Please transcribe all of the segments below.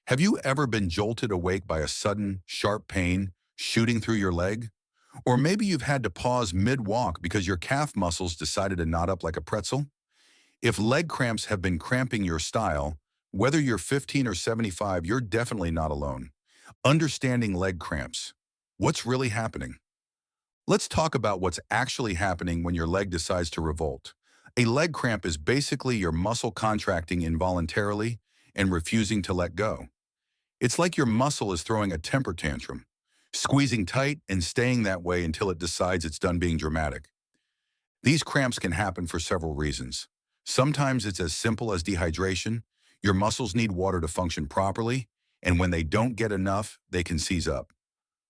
Have you ever been jolted awake by a sudden, sharp pain shooting through your leg? Or maybe you've had to pause mid-walk because your calf muscles decided to knot up like a pretzel? If leg cramps have been cramping your style, whether you're 15 or 75, you're definitely not alone. Understanding leg cramps. What's really happening? Let's talk about what's actually happening when your leg decides to revolt. A leg cramp is basically your muscle contracting involuntarily and refusing to let go. It's like your muscle is throwing a temper tantrum, squeezing tight and staying that way until it decides it's done being dramatic. These cramps can happen for several reasons. Sometimes it's as simple as dehydration. Your muscles need water to function properly, and when they don't get enough, they can seize up.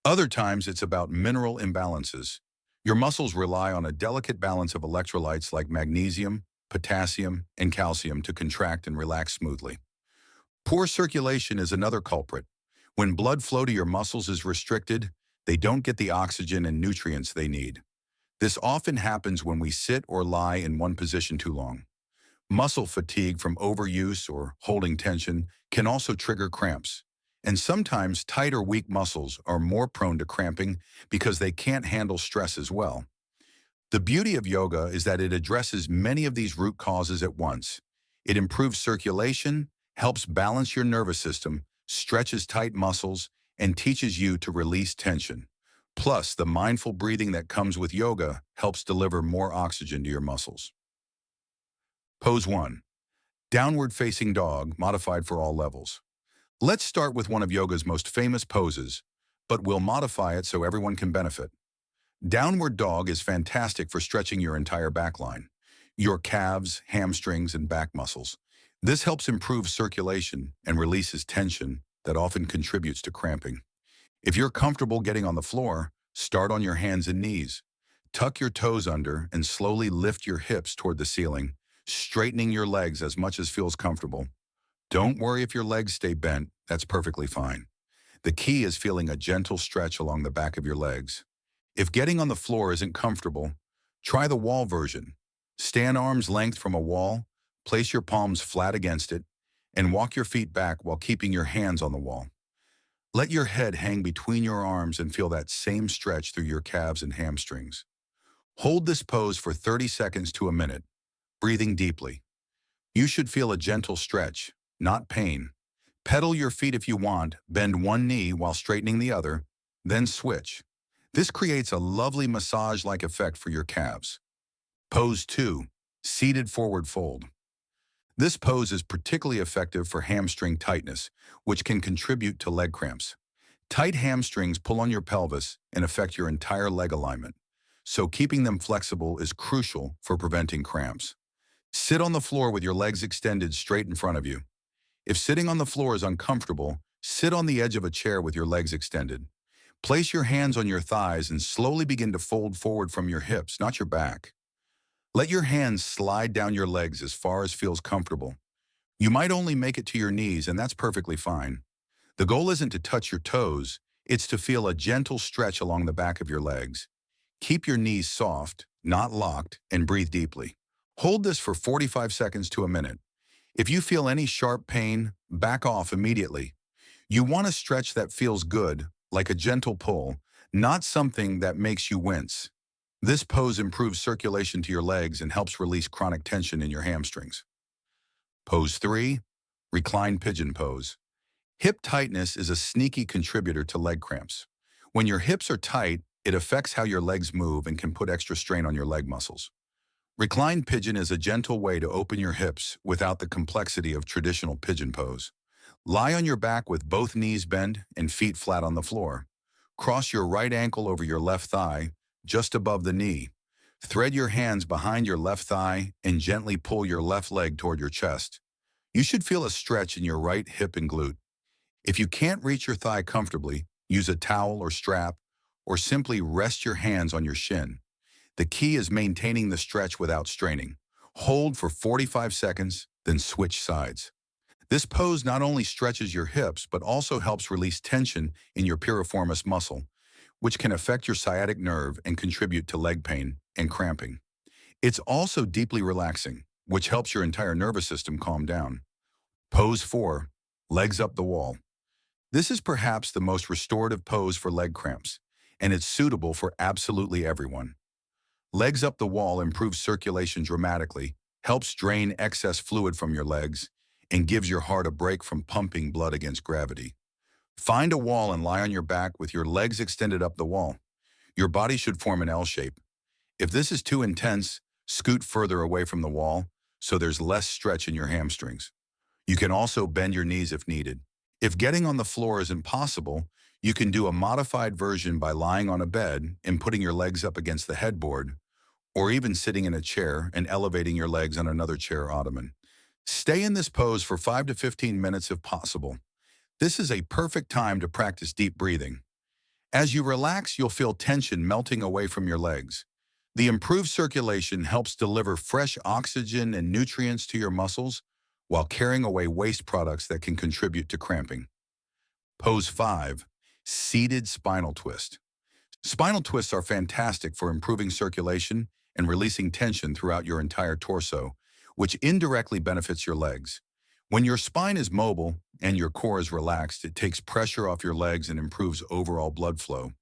Other times it's about mineral imbalances. Your muscles rely on a delicate balance of electrolytes like magnesium, potassium, and calcium to contract and relax smoothly. Poor circulation is another culprit. When blood flow to your muscles is restricted, they don't get the oxygen and nutrients they need. This often happens when we sit or lie in one position too long. Muscle fatigue from overuse or holding tension can also trigger cramps. And sometimes tight or weak muscles are more prone to cramping because they can't handle stress as well. The beauty of yoga is that it addresses many of these root causes at once. It improves circulation, helps balance your nervous system, stretches tight muscles, and teaches you to release tension. Plus, the mindful breathing that comes with yoga helps deliver more oxygen to your muscles. Pose 1. Downward facing dog, modified for all levels. Let's start with one of yoga's most famous poses, but we'll modify it so everyone can benefit. Downward dog is fantastic for stretching your entire back line, your calves, hamstrings, and back muscles. This helps improve circulation and releases tension that often contributes to cramping. If you're comfortable getting on the floor, start on your hands and knees. Tuck your toes under and slowly lift your hips toward the ceiling, straightening your legs as much as feels comfortable. Don't worry if your legs stay bent, that's perfectly fine. The key is feeling a gentle stretch along the back of your legs. If getting on the floor isn't comfortable, try the wall version. Stand arm's length from a wall, place your palms flat against it, and walk your feet back while keeping your hands on the wall. Let your head hang between your arms and feel that same stretch through your calves and hamstrings. Hold this pose for 30 seconds to a minute, breathing deeply. You should feel a gentle stretch, not pain. Pedal your feet if you want, bend one knee while straightening the other, then switch. This creates a lovely massage-like effect for your calves. Pose 2. Seated forward fold. This pose is particularly effective for hamstring tightness, which can contribute to leg cramps. Tight hamstrings pull on your pelvis and affect your entire leg alignment, so keeping them flexible is crucial for preventing cramps. Sit on the floor with your legs extended straight in front of you. If sitting on the floor is uncomfortable, sit on the edge of a chair with your legs extended. Place your hands on your thighs and slowly begin to fold forward from your hips, not your back. Let your hands slide down your legs as far as feels comfortable. You might only make it to your knees, and that's perfectly fine. The goal isn't to touch your toes, it's to feel a gentle stretch along the back of your legs. Keep your knees soft, not locked, and breathe deeply. Hold this for 45 seconds to a minute. If you feel any sharp pain, back off immediately. You want a stretch that feels good, like a gentle pull, not something that makes you wince. This pose improves circulation to your legs and helps release chronic tension in your hamstrings. Pose 3. Reclined pigeon pose. Hip tightness is a sneaky contributor to leg cramps. When your hips are tight, it affects how your legs move and can put extra strain on your leg muscles. Reclined pigeon is a gentle way to open your hips without the complexity of traditional pigeon pose. Lie on your back with both knees bent and feet flat on the floor. Cross your right ankle over your left thigh, just above the knee. Thread your hands behind your left thigh and gently pull your left leg toward your chest. You should feel a stretch in your right hip and glute. If you can't reach your thigh comfortably, use a towel or strap, or simply rest your hands on your shin. The key is maintaining the stretch without straining. Hold for 45 seconds, then switch sides. This pose not only stretches your hips, but also helps release tension in your piriformis muscle, which can affect your sciatic nerve and contribute to leg pain and cramping. It's also deeply relaxing, which helps your entire nervous system calm down. Pose 4. Legs up the wall. This is perhaps the most restorative pose for leg cramps, and it's suitable for absolutely everyone. Legs up the wall improves circulation dramatically, helps drain excess fluid from your legs, and gives your heart a break from pumping blood against gravity. Find a wall and lie on your back with your legs extended up the wall. Your body should form an L shape. If this is too intense, scoot further away from the wall so there's less stretch in your hamstrings. You can also bend your knees if needed. If getting on the floor is impossible, you can do a modified version by lying on a bed and putting your legs up against the headboard, or even sitting in a chair and elevating your legs on another chair or ottoman. Stay in this pose for 5 to 15 minutes if possible. This is a perfect time to practice deep breathing. As you relax, you'll feel tension melting away from your legs. The improved circulation helps deliver fresh oxygen and nutrients to your muscles while carrying away waste products that can contribute to cramping. Pose 5. Seated spinal twist. Spinal twists are fantastic for improving circulation and releasing tension throughout your entire torso, which indirectly benefits your legs. When your spine is mobile and your core is relaxed, it takes pressure off your legs and improves overall blood flow.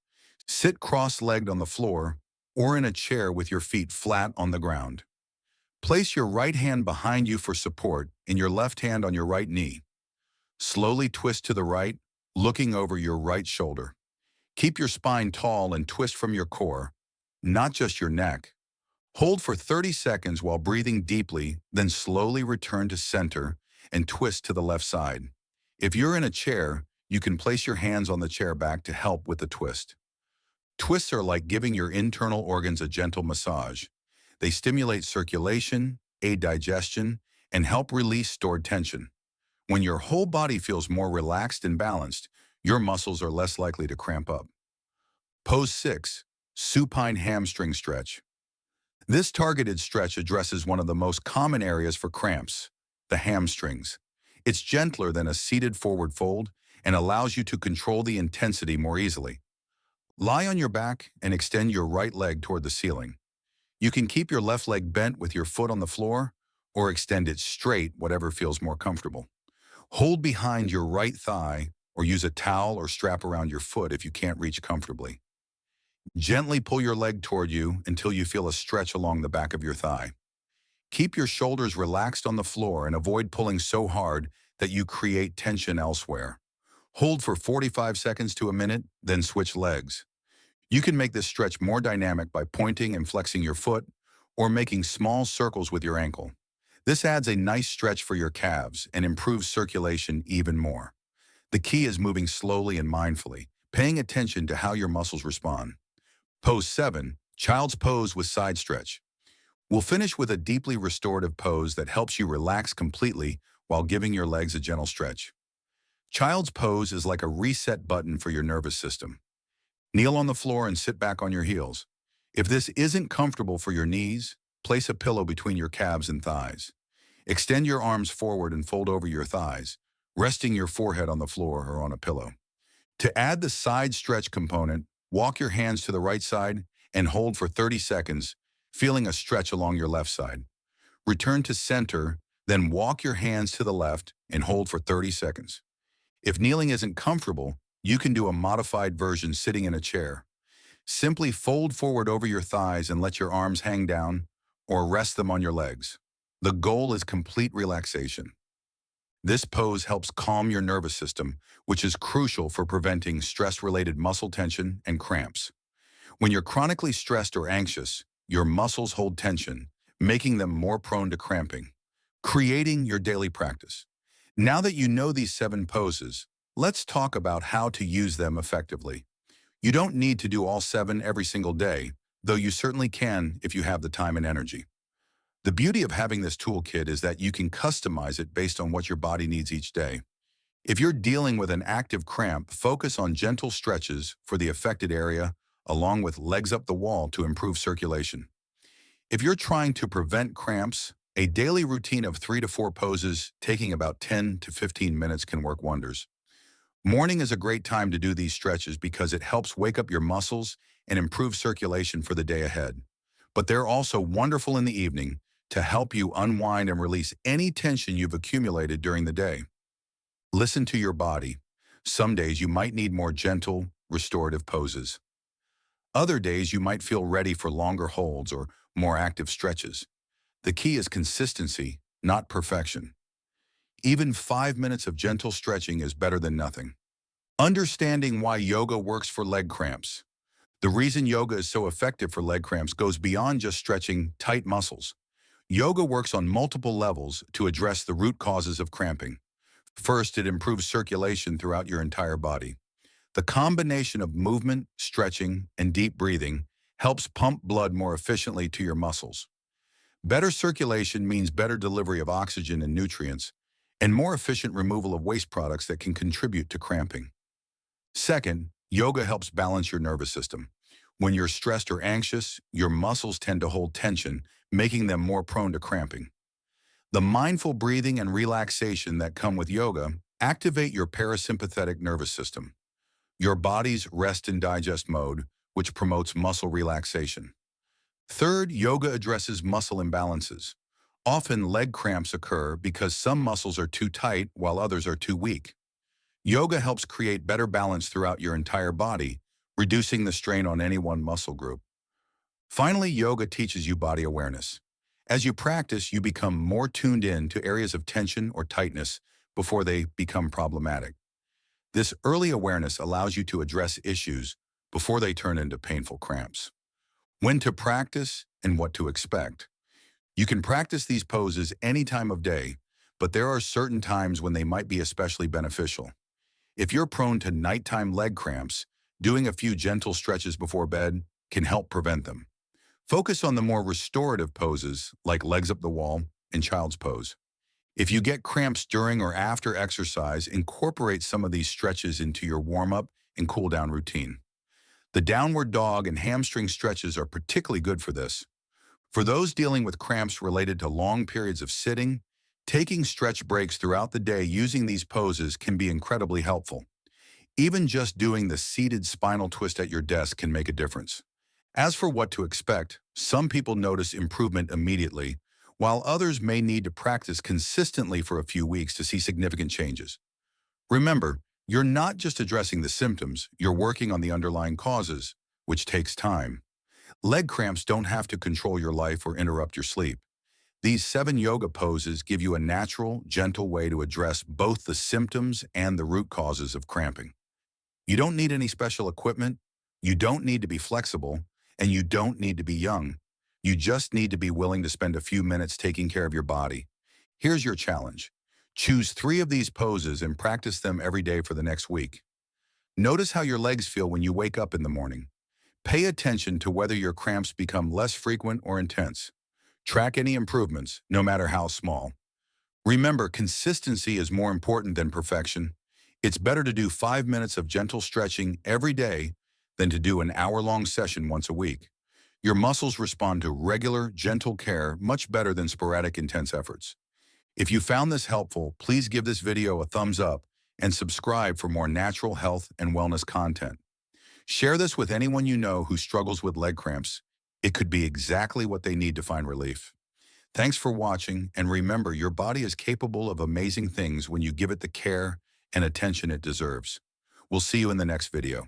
Sit cross-legged on the floor or in a chair with your feet flat on the ground. Place your right hand behind you for support and your left hand on your right knee. Slowly twist to the right, looking over your right shoulder. Keep your spine tall and twist from your core, not just your neck. Hold for 30 seconds while breathing deeply, then slowly return to center and twist to the left side. If you're in a chair, you can place your hands on the chair back to help with the twist. Twists are like giving your internal organs a gentle massage. They stimulate circulation, aid digestion, and help release stored tension. When your whole body feels more relaxed and balanced, your muscles are less likely to cramp up. Pose 6. Supine hamstring stretch. This targeted stretch addresses one of the most common areas for cramps, the hamstrings. It's gentler than a seated forward fold and allows you to control the intensity more easily. Lie on your back and extend your right leg toward the ceiling. You can keep your left leg bent with your foot on the floor or extend it straight, whatever feels more comfortable. Hold behind your right thigh or use a towel or strap around your foot if you can't reach comfortably. Gently pull your leg toward you until you feel a stretch along the back of your thigh. Keep your shoulders relaxed on the floor and avoid pulling so hard that you create tension elsewhere. Hold for 45 seconds to a minute, then switch legs. You can make this stretch more dynamic by pointing and flexing your foot or making small circles with your ankle. This adds a nice stretch for your calves and improves circulation even more. The key is moving slowly and mindfully, paying attention to how your muscles respond. Pose 7. Child's pose with side stretch. We'll finish with a deeply restorative pose that helps you relax completely while giving your legs a gentle stretch. Child's pose is like a reset button for your nervous system. Kneel on the floor and sit back on your heels. If this isn't comfortable for your knees, place a pillow between your calves and thighs. Extend your arms forward and fold over your thighs, resting your forehead on the floor or on a pillow. To add the side stretch component, walk your hands to the right side and hold for 30 seconds, feeling a stretch along your left side. Return to center, then walk your hands to the left and hold for 30 seconds. If kneeling isn't comfortable, you can do a modified version sitting in a chair. Simply fold forward over your thighs and let your arms hang down or rest them on your legs. The goal is complete relaxation. This pose helps calm your nervous system, which is crucial for preventing stress-related muscle tension and cramps. When you're chronically stressed or anxious, your muscles hold tension, making them more prone to cramping. Creating your daily practice. Now that you know these 7 poses, let's talk about how to use them effectively. You don't need to do all 7 every single day, though you certainly can if you have the time and energy. The beauty of having this toolkit is that you can customize it based on what your body needs each day. If you're dealing with an active cramp, focus on gentle stretches for the affected area, along with legs up the wall to improve circulation. If you're trying to prevent cramps, a daily routine of 3 to 4 poses, taking about 10 to 15 minutes can work wonders. Morning is a great time to do these stretches because it helps wake up your muscles and improve circulation for the day ahead. But they're also wonderful in the evening to help you unwind and release any tension you've accumulated during the day. Listen to your body. Some days you might need more gentle, restorative poses. Other days you might feel ready for longer holds or more active stretches. The key is consistency, not perfection. Even 5 minutes of gentle stretching is better than nothing. Understanding why yoga works for leg cramps. The reason yoga is so effective for leg cramps goes beyond just stretching tight muscles. Yoga works on multiple levels to address the root causes of cramping. First, it improves circulation throughout your entire body. The combination of movement, stretching, and deep breathing helps pump blood more efficiently to your muscles. Better circulation means better delivery of oxygen and nutrients, and more efficient removal of waste products that can contribute to cramping. Second, yoga helps balance your nervous system. When you're stressed or anxious, your muscles tend to hold tension, making them more prone to cramping. The mindful breathing and relaxation that come with yoga activate your parasympathetic nervous system, your body's rest and digest mode, which promotes muscle relaxation. Third, yoga addresses muscle imbalances. Often leg cramps occur because some muscles are too tight while others are too weak. Yoga helps create better balance throughout your entire body, reducing the strain on any one muscle group. Finally, yoga teaches you body awareness. As you practice, you become more tuned in to areas of tension or tightness before they become problematic. This early awareness allows you to address issues before they turn into painful cramps. When to practice and what to expect. You can practice these poses any time of day, but there are certain times when they might be especially beneficial. If you're prone to nighttime leg cramps, doing a few gentle stretches before bed can help prevent them. Focus on the more restorative poses like legs up the wall and child's pose. If you get cramps during or after exercise, incorporate some of these stretches into your warm-up and cool-down routine. The downward dog and hamstring stretches are particularly good for this. For those dealing with cramps related to long periods of sitting, taking stretch breaks throughout the day using these poses can be incredibly helpful. Even just doing the seated spinal twist at your desk can make a difference. As for what to expect, some people notice improvement immediately, while others may need to practice consistently for a few weeks to see significant changes. Remember, you're not just addressing the symptoms, you're working on the underlying causes, which takes time. Leg cramps don't have to control your life or interrupt your sleep. These 7 yoga poses give you a natural, gentle way to address both the symptoms and the root causes of cramping. You don't need any special equipment, you don't need to be flexible, and you don't need to be young. You just need to be willing to spend a few minutes taking care of your body. Here's your challenge. Choose 3 of these poses and practice them every day for the next week. Notice how your legs feel when you wake up in the morning. Pay attention to whether your cramps become less frequent or intense. Track any improvements, no matter how small. Remember, consistency is more important than perfection. It's better to do 5 minutes of gentle stretching every day than to do an hour-long session once a week. Your muscles respond to regular, gentle care much better than sporadic, intense efforts. If you found this helpful, please give this video a thumbs up and subscribe for more natural health and wellness content. Share this with anyone you know who struggles with leg cramps. It could be exactly what they need to find relief. Thanks for watching, and remember, your body is capable of amazing things when you give it the care and attention it deserves. We'll see you in the next video.